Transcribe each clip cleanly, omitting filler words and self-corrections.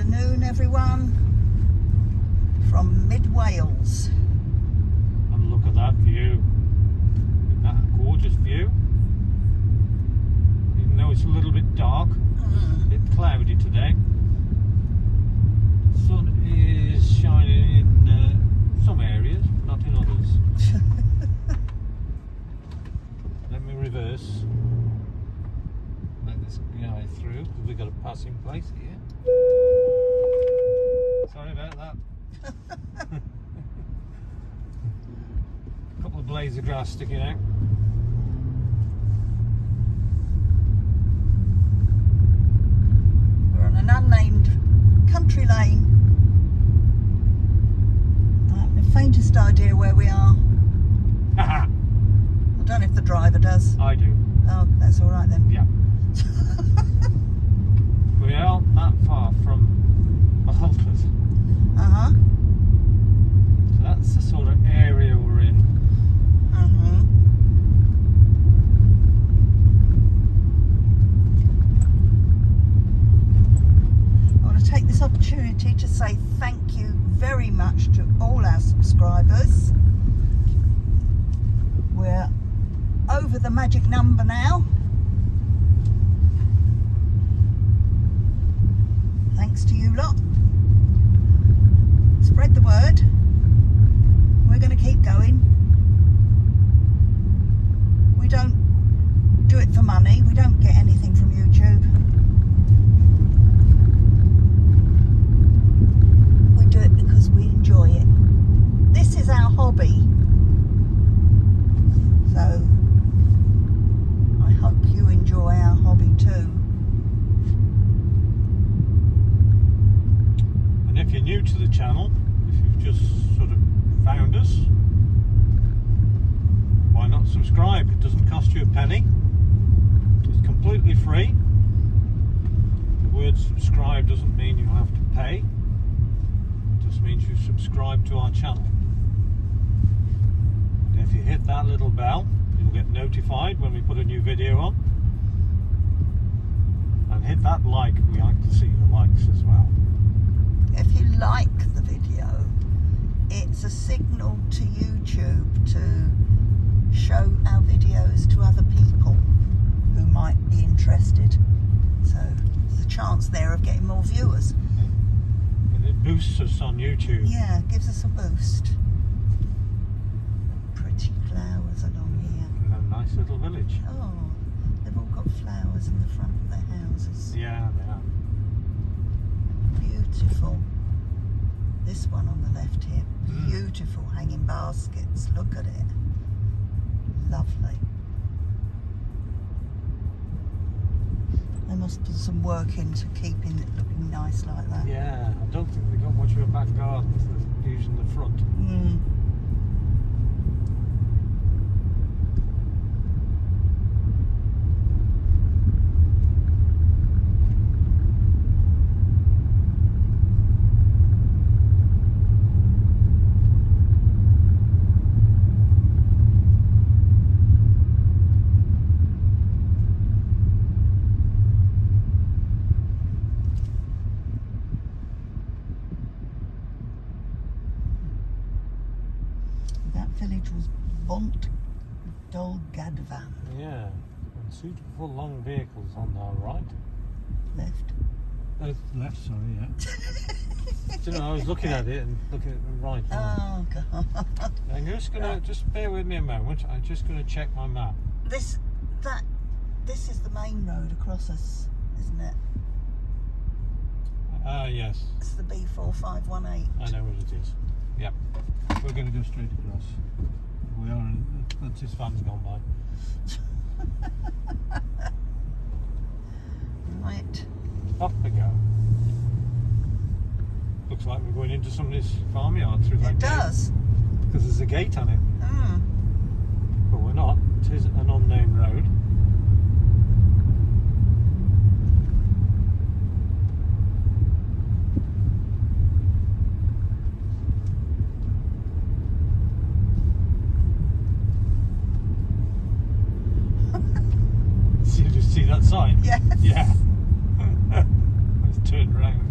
afternoon, everyone, from mid-Wales. And look at that view. Isn't that a gorgeous view? Even though it's a little bit dark, it's a bit cloudy today. The sun is shining in some areas, not in others. Let me reverse. Let this guy through, because we've got a passing place here. Sorry about that. A couple of blades of grass sticking out. We're on an unnamed country lane. I haven't the faintest idea where we are. I don't know if the driver does. I do. Oh, that's all right then. Yeah. We aren't that far from Panther. Uh-huh. So that's the sort of area we're in. I want to take this opportunity to say thank you very much to all our subscribers. We're over the magic number now. Thanks to you lot. Spread the word. We're going to keep going. We don't do it for money. We don't get anything from YouTube. We do it because we enjoy it. This is our hobby. So I hope you enjoy our hobby too. And if you're new to the channel, if you've just sort of found us, why not subscribe? It doesn't cost you a penny. It's completely free. The word subscribe doesn't mean you have to pay. It just means you subscribe to our channel. And if you hit that little bell, you'll get notified when we put a new video on. And hit that like. We like to see the likes as well. If you like the video, it's a signal to YouTube to show our videos to other people who might be interested. So there's a chance there of getting more viewers. And it boosts us on YouTube. Yeah, it gives us a boost. Pretty flowers along here. A nice little village. Oh, they've all got flowers in the front of their houses. Yeah, they are. Beautiful. This one on the left here, beautiful hanging baskets. Look at it. Lovely. They must put some work into keeping it looking nice like that. Yeah, I don't think they've got much of a back garden for using the front. That village was Bont Dolgadvan. Yeah, and suitable for long vehicles on our right. Left. Left, sorry, yeah. Do you know, I was looking at it and looking at the right. Oh God. I'm just gonna, just bear with me a moment. I'm just gonna check my map. This is the main road across us, isn't it? Yes. It's the B4518. I know what it is. Yep. We're going to go straight across. We are, that's his van's gone by. Right. Off we go. Looks like we're going into somebody's farmyard through that It gate. does. Because there's a gate on it. But we're not. It is an unnamed road. See that sign? Yes. Yeah. Let's turn around.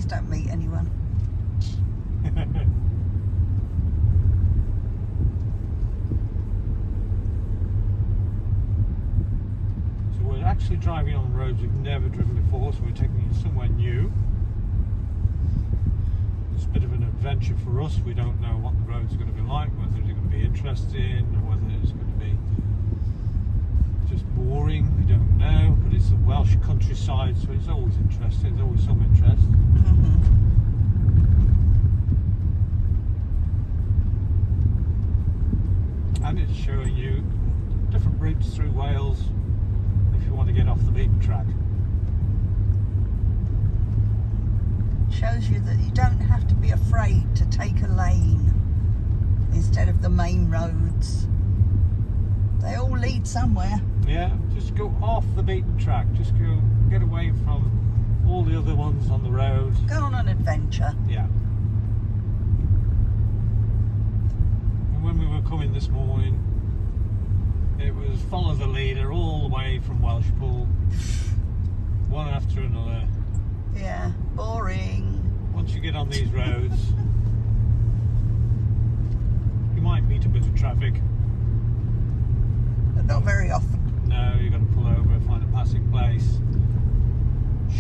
Please don't meet anyone. So we're actually driving on roads we've never driven before, so we're taking you somewhere new. It's a bit of an adventure for us. We don't know what the roads are going to be like, whether it's going to be interesting or whether it's going to be just boring. We don't know, but it's the Welsh countryside, so it's always interesting. There's always some interest. And it's showing you different routes through Wales if you want to get off the beaten track. Shows you that you don't have to be afraid to take a lane instead of the main roads. They all lead somewhere. Yeah, just go off the beaten track. Just go, get away from all the other ones on the road. Go on an adventure. Yeah. And when we were coming this morning, it was follow the leader all the way from Welsh Pool, one after another. Yeah, boring. Once you get on these roads, you might meet a bit of traffic. But not very often. No, you've got to pull over, find a passing place,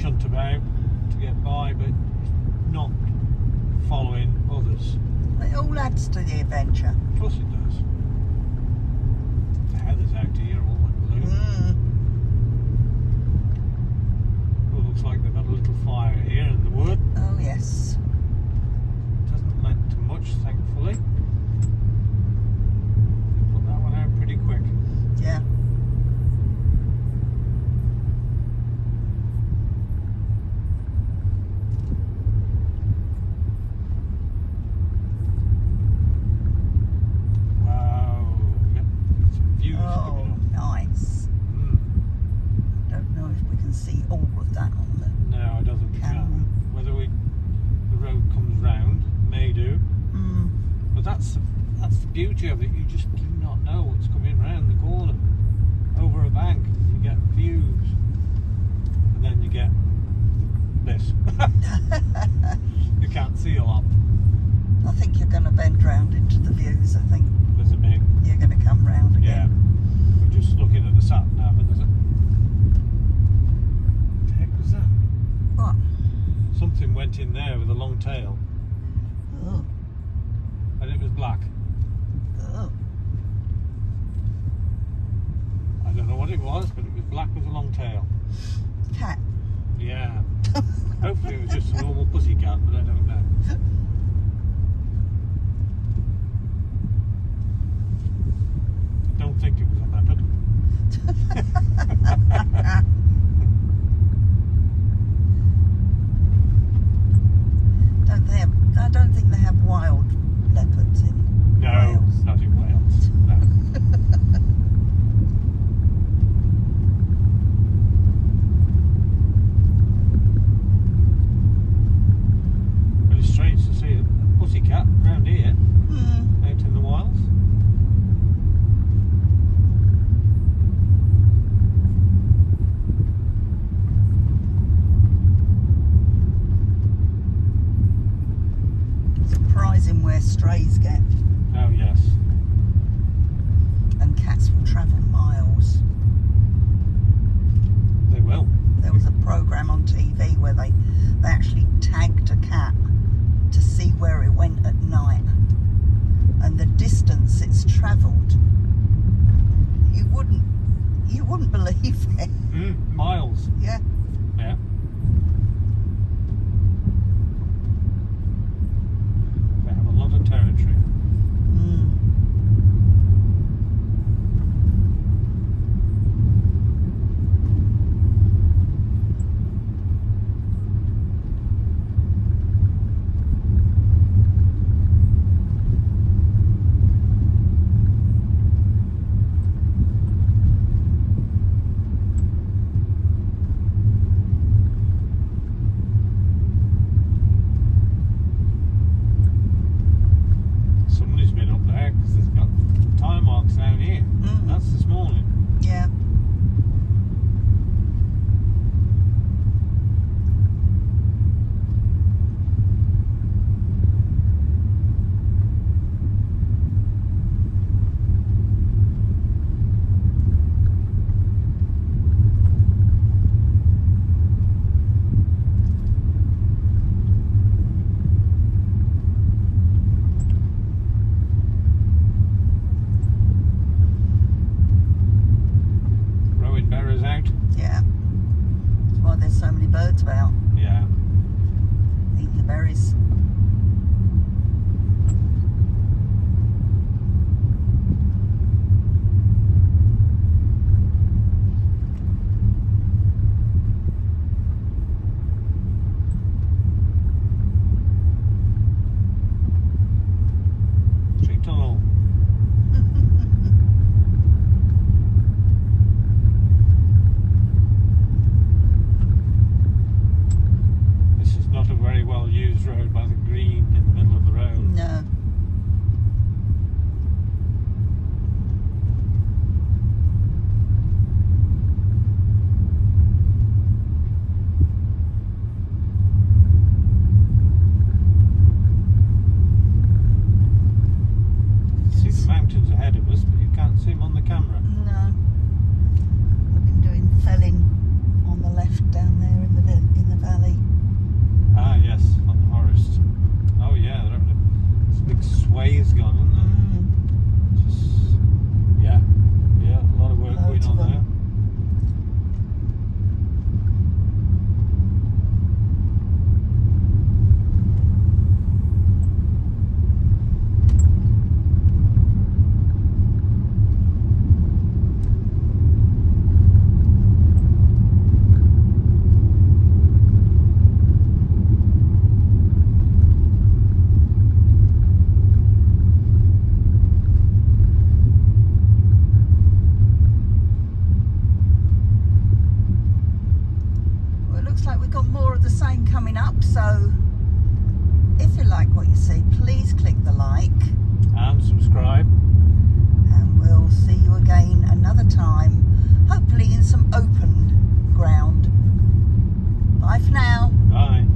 shunt about to get by, but not following others. It all adds to the adventure. Of course it does. The heather's out here all in blue. Oh, looks like they've got a little fire here in the wood. Oh yes. Doesn't lend to much, thankfully. Put that one out pretty quick. Yeah. Wow, yep, some views Oh, coming up. nice. Don't know if we can see all of that on the No, I don't think we camera. can. Whether the road comes round, may do. But that's the beauty of it. You just do not know what's coming round the corner. Over a bank, you get views, and then you get this. You can't see a lot. I think you're going to bend round into the views. I think There's a big, you're going to come round yeah. again. We're just looking at the sat nav, and there's a. What the heck was that? What? Something went in there with a long tail, Oh. and it was black. Oh. I don't know what it was, but it was black with a long tail. Cat. Yeah. Hopefully it was just a normal pussycat, but I don't know. I don't think it was a leopard. I don't think they have wild leopards in No, Wales. not in Wales. No. But it's strange to see a pussycat around here, out in the wilds. Surprising where strays get, Oh yes. and cats will travel miles. They will. There was a programme on TV where they actually tagged a cat to see where it went at night, and the distance it's travelled, you wouldn't believe it. Miles. Yeah. Yeah. They have a lot of territory. got more of the same coming up, so if you like what you see, please click the like, And subscribe. and we'll see you again another time, hopefully in some open ground. Bye for now. Bye.